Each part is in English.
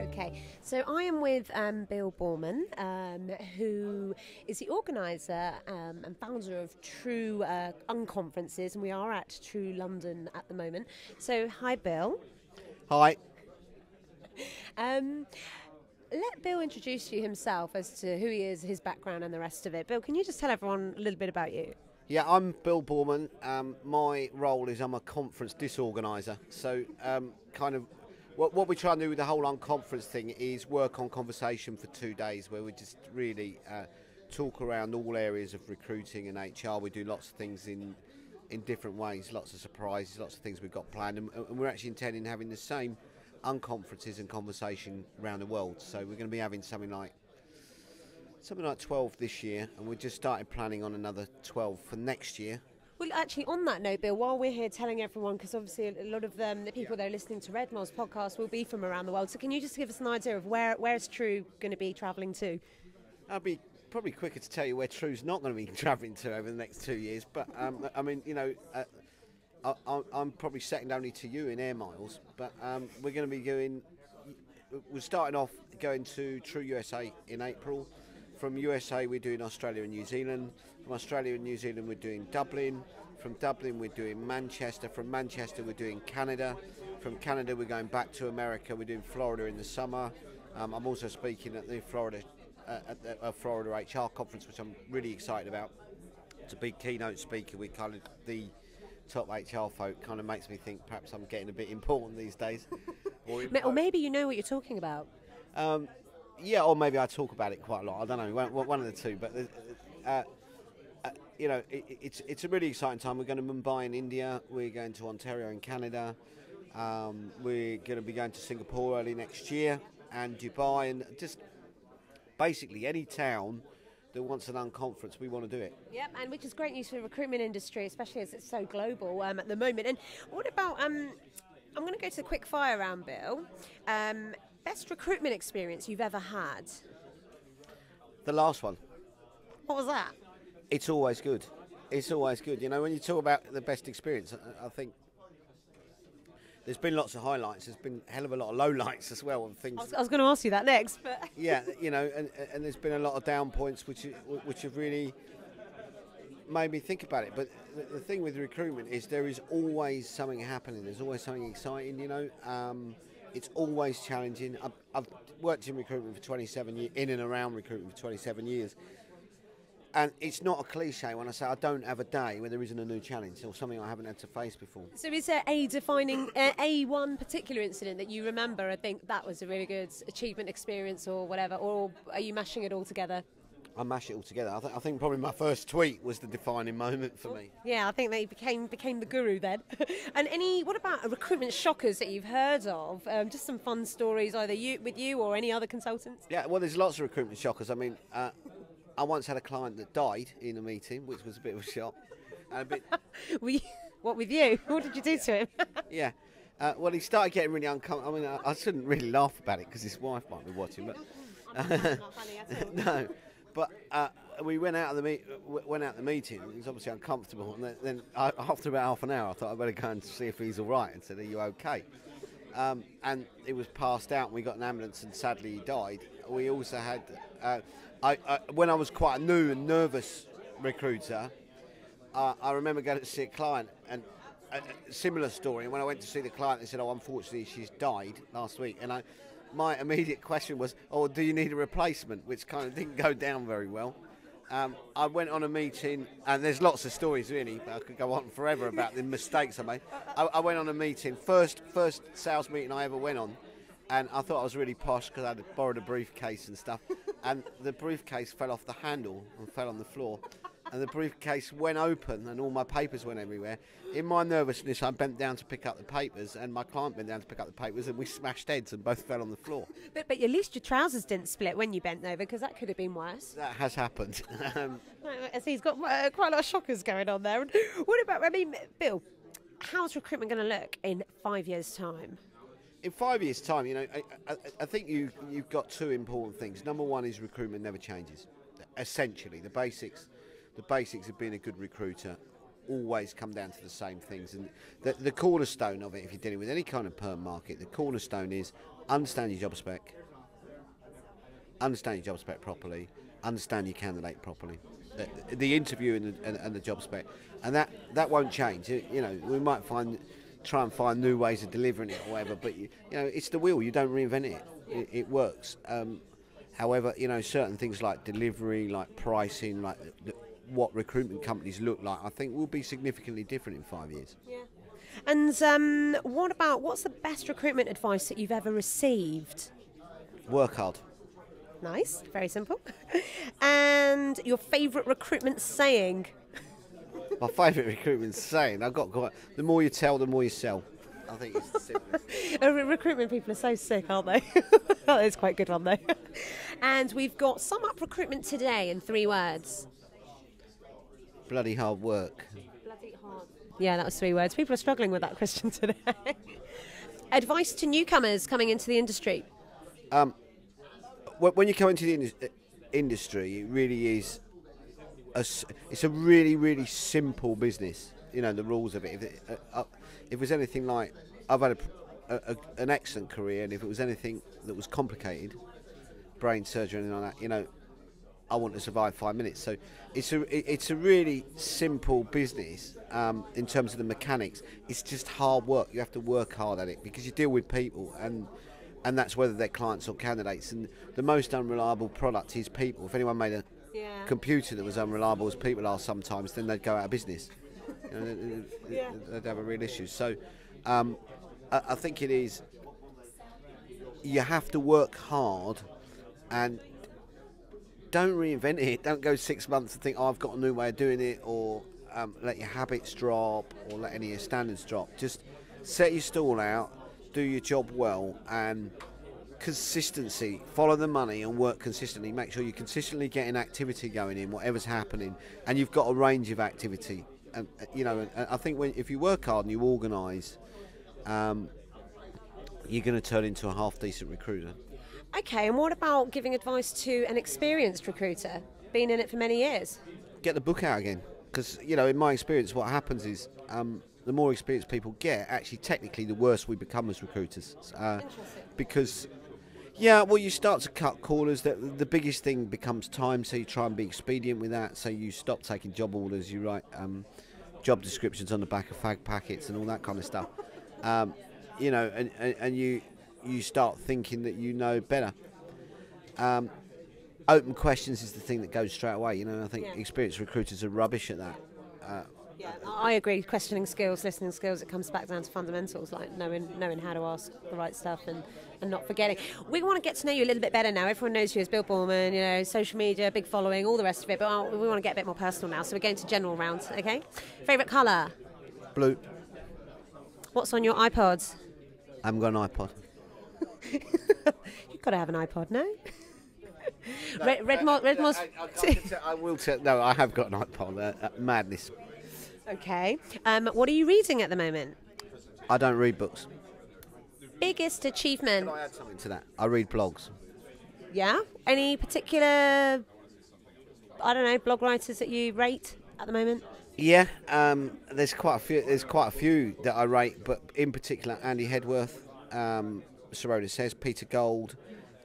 Okay, so I am with Bill Boorman, who is the organiser and founder of TRU Unconferences, and we are at TRU London at the moment. So, hi, Bill. Hi. Let Bill introduce you himself as to who he is, his background, and the rest of it. Bill, can you just tell everyone a little bit about you? Yeah, I'm Bill Boorman. My role is I'm a conference disorganiser. So, what we try and do with the whole unconference thing is work on conversation for 2 days, where we just really talk around all areas of recruiting and HR. We do lots of things in different ways, lots of surprises, lots of things we've got planned, and we're actually intending having the same unconferences and conversation around the world. So we're going to be having something like 12 this year, and we just started planning on another 12 for next year. Well, actually, on that note, Bill, while we're here telling everyone, because obviously a lot of the people that are listening to Redmos podcast will be from around the world, so can you just give us an idea of where's TRU going to be travelling to? I'll be probably quicker to tell you where TRU's not going to be travelling to over the next 2 years, but I mean, you know, I'm probably second only to you in air miles, but we're going to be we're starting off going to TRU USA in April. From USA we're doing Australia and New Zealand. From Australia and New Zealand we're doing Dublin. From Dublin we're doing Manchester. From Manchester we're doing Canada. From Canada we're going back to America. We're doing Florida in the summer. I'm also speaking at the Florida HR conference, which I'm really excited about. It's a big keynote speaker with kind of the top HR folk. Kind of makes me think perhaps I'm getting a bit important these days. Or maybe you know what you're talking about. Yeah, or maybe I talk about it quite a lot. I don't know, one of the two. But you know, it's a really exciting time. We're going to Mumbai in India. We're going to Ontario in Canada. We're going to be going to Singapore early next year, and Dubai, and just basically any town that wants an unconference, we want to do it. Yep, and which is great news for the recruitment industry, especially as it's so global at the moment. And what about I'm going to go to the quick fire round, Bill. Best recruitment experience you've ever had? The last one. What was that? It's always good. It's always good. You know, when you talk about the best experience, I think there's been lots of highlights. There's been a hell of a lot of lowlights as well. And things. I was going to ask you that next, but yeah, you know, and there's been a lot of down points which have really made me think about it. But the thing with recruitment is there is always something happening. There's always something exciting. You know. It's always challenging. I've worked in recruitment for 27 years, in and around recruitment for 27 years. And it's not a cliche when I say I don't have a day where there isn't a new challenge or something I haven't had to face before. So is there one particular incident that you remember? I think that was a really good achievement experience or whatever, or are you mashing it all together? I mash it all together. I think probably my first tweet was the defining moment for me. Yeah, I think they became the guru then. And what about recruitment shockers that you've heard of? Just some fun stories, either with you or any other consultants? Yeah, well, there's lots of recruitment shockers. I mean, I once had a client that died in a meeting, which was a bit of a shock. And a bit. What with you? What did you do to him? Yeah. Well, he started getting really uncomfortable. I mean, I shouldn't really laugh about it because his wife might be watching. But not funny at all. No. But we went out of the meeting. He was obviously uncomfortable, and then after about half an hour, I thought I'd better go and see if he's all right. And said, "Are you okay?" And it was passed out, and we got an ambulance, and sadly he died. We also had, when I was quite a new and nervous recruiter, I remember going to see a client, and a similar story. And when I went to see the client, they said, "Oh, unfortunately, she's died last week," and my immediate question was, "Oh, do you need a replacement?" Which kind of didn't go down very well. I went on a meeting, and there's lots of stories really, but I could go on forever about the mistakes I made. I went on a meeting, first sales meeting I ever went on, and I thought I was really posh because I had borrowed a briefcase and stuff, and the briefcase fell off the handle and fell on the floor. And the briefcase went open and all my papers went everywhere. In my nervousness, I bent down to pick up the papers, and my client bent down to pick up the papers, and we smashed heads and both fell on the floor. But at least your trousers didn't split when you bent over, because that could have been worse. That has happened. I see he's got quite a lot of shockers going on there. What about, I mean, Bill, how's recruitment going to look in 5 years' time? In 5 years' time, you know, I think you've got two important things. Number one is recruitment never changes. Essentially, the basics of being a good recruiter always come down to the same things. And the cornerstone of it, if you're dealing with any kind of perm market, the cornerstone is understand your job spec properly, understand your candidate properly, the interview and the job spec, and that won't change. You know, we might try and find new ways of delivering it or whatever, but you know, it's the wheel. You don't reinvent it. It works. However, you know, certain things like delivery, like pricing, like what recruitment companies look like, I think will be significantly different in 5 years. Yeah. And what's the best recruitment advice that you've ever received? Work hard. Nice, very simple. And your favourite recruitment saying? My favourite recruitment saying, the more you tell, the more you sell. I think it's the simplest. Recruitment people are so sick, aren't they? That is quite a good one, though. And we've got sum up recruitment today in 3 words. Bloody hard work. Bloody hard. Yeah, that was 3 words. People are struggling with that question today. Advice to newcomers coming into the industry. When you come into the industry, it really is. It's a really, really simple business. You know, the rules of it. If it was anything like, I've had an excellent career, and if it was anything that was complicated, brain surgery, and anything like that, you know, I want to survive 5 minutes. So it's a really simple business in terms of the mechanics. It's just hard work. You have to work hard at it because you deal with people, and that's whether they're clients or candidates. And the most unreliable product is people. If anyone made a computer that was unreliable, as people are sometimes, then they'd go out of business. You know, they'd have a real issue. So I think it is, you have to work hard and don't reinvent it. Don't go 6 months and think, oh, I've got a new way of doing it, or let your habits drop, or let any of your standards drop. Just set your stall out, do your job well, and consistency. Follow the money and work consistently. Make sure you're consistently getting activity going in, whatever's happening, and you've got a range of activity. And you know, and I think if you work hard and you organise, you're going to turn into a half decent recruiter. Okay, and what about giving advice to an experienced recruiter, been in it for many years? Get the book out again, because you know, in my experience, what happens is the more experienced people get, actually, technically, the worse we become as recruiters. Because, yeah, well, you start to cut corners. The biggest thing becomes time, so you try and be expedient with that. So you stop taking job orders. You write job descriptions on the back of fag packets and all that kind of stuff. You know, and you start thinking that you know better. Open questions is the thing that goes straight away. You know, I think experienced recruiters are rubbish at that. Yeah, I agree. Questioning skills, listening skills, it comes back down to fundamentals, like knowing how to ask the right stuff and not forgetting. We want to get to know you a little bit better now. Everyone knows you as Bill Boorman, you know, social media, big following, all the rest of it, but we want to get a bit more personal now, so we're going to general rounds, okay? Favourite colour? Blue. What's on your iPods? I haven't got an iPod. You've got to have an iPod, no? Redmos. I will tell. No, I have got an iPod. Madness. Okay. What are you reading at the moment? I don't read books. Biggest achievement? Can I add something to that? I read blogs. Yeah? Any particular, I don't know, blog writers that you rate at the moment? Yeah, there's quite a few that I rate, but in particular Andy Hedworth, Sirona Says, Peter Gold,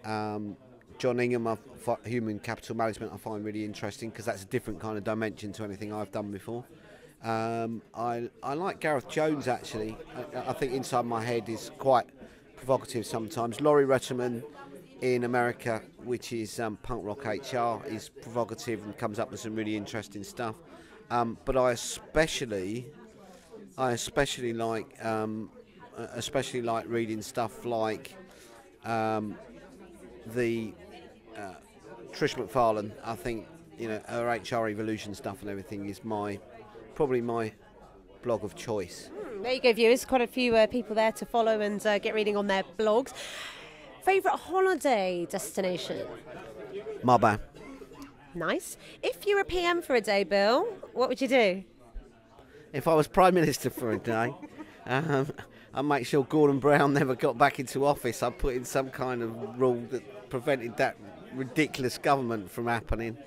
John Ingham of Human Capital Management I find really interesting because that's a different kind of dimension to anything I've done before. I like Gareth Jones actually. I think Inside My Head is quite provocative sometimes. Laurie Retterman in America, which is Punk Rock HR, is provocative and comes up with some really interesting stuff. But I especially like reading stuff like the Trish McFarlane. I think, you know, her HR evolution stuff and everything is probably my blog of choice. There you go, viewers. Quite a few people there to follow and get reading on their blogs. Favourite holiday destination? Marbella. Nice. If you were PM for a day, Bill, what would you do? If I was Prime Minister for a day, I'd make sure Gordon Brown never got back into office. I'd put in some kind of rule that prevented that ridiculous government from happening.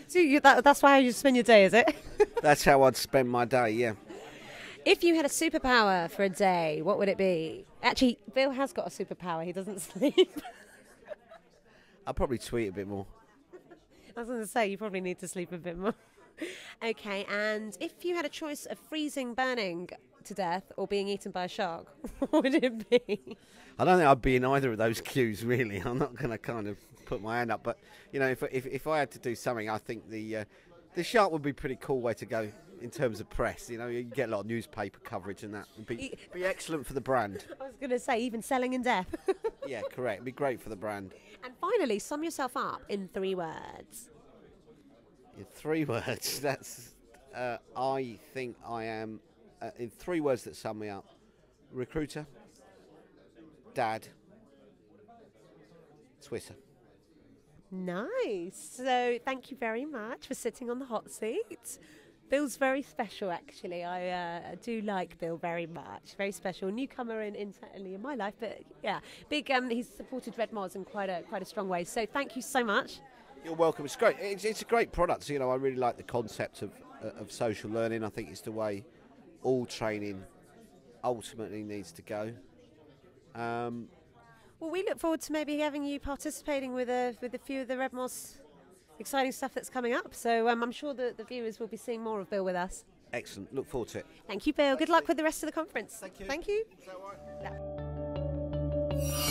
So that's why you spend your day, is it? That's how I'd spend my day, yeah. If you had a superpower for a day, what would it be? Actually, Bill has got a superpower. He doesn't sleep. I'd probably tweet a bit more. I was going to say, you probably need to sleep a bit more. Okay, and if you had a choice of freezing, burning to death or being eaten by a shark, what would it be? I don't think I'd be in either of those queues, really. I'm not going to kind of put my hand up. But, you know, if I had to do something, I think the shark would be a pretty cool way to go in terms of press. You know, you get a lot of newspaper coverage and that. Would be excellent for the brand. I was going to say, even selling in death. Yeah, correct. It'd be great for the brand. And finally, sum yourself up in 3 words. In 3 words, that's, I think I am, in 3 words that sum me up, recruiter, dad, Twitter. Nice. So thank you very much for sitting on the hot seat. Bill's very special, actually. I do like Bill very much. Very special. Newcomer certainly in my life, but yeah, big. He's supported Redmos in quite a strong way. So thank you so much. You're welcome. It's great. It's a great product. So, you know, I really like the concept of social learning. I think it's the way all training ultimately needs to go. Well, we look forward to maybe having you participating with a few of the Redmos exciting stuff that's coming up. So I'm sure that the viewers will be seeing more of Bill with us. Excellent. Look forward to it. Thank you, Bill. Good luck with the rest of the conference. Thank you. Thank you. Is that all right? No.